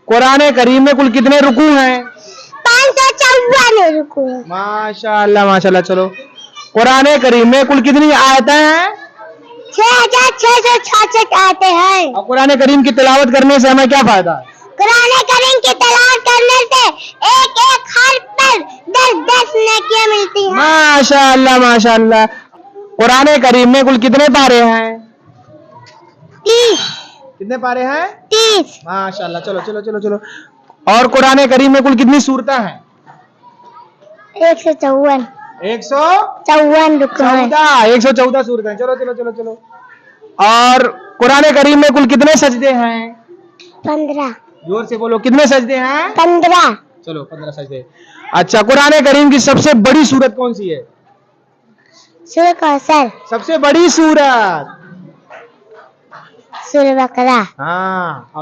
कुरान करीम में कुल कितने रुकू हैं? 554 रुकू। माशाल्लाह माशाल्लाह। चलो, कुरान करीम में कुल कितनी आयतें हैं? 6666 आते हैं। और कुरान करीम की तिलावत करने से हमें क्या फायदा है? कुरान करीम की तिलावत करने से एक एक हर्फ पर 10 नेकियां मिलती हैं। माशाल्लाह माशाल्लाह। कुरान करीम में कुल कितने पारे हैं? 30। कितने पारे हैं? 30। माशाल्लाह। चलो चलो चलो चलो। और कुरान करीम में कुल कितनी सूरतें हैं? 154। 114 रुकू हैं। 114 सूरतें। चलो चलो चलो चलो। और कुरान करीम में कुल कितने सजदे हैं? 15। जोर से बोलो, कितने सजदे हैं? 15। चलो 15 सजदे। अच्छा, कुरान करीम की सबसे बड़ी सूरत कौन सी है? सूरह कौसर। सबसे बड़ी सूरत? सूरह बकरा। हाँ।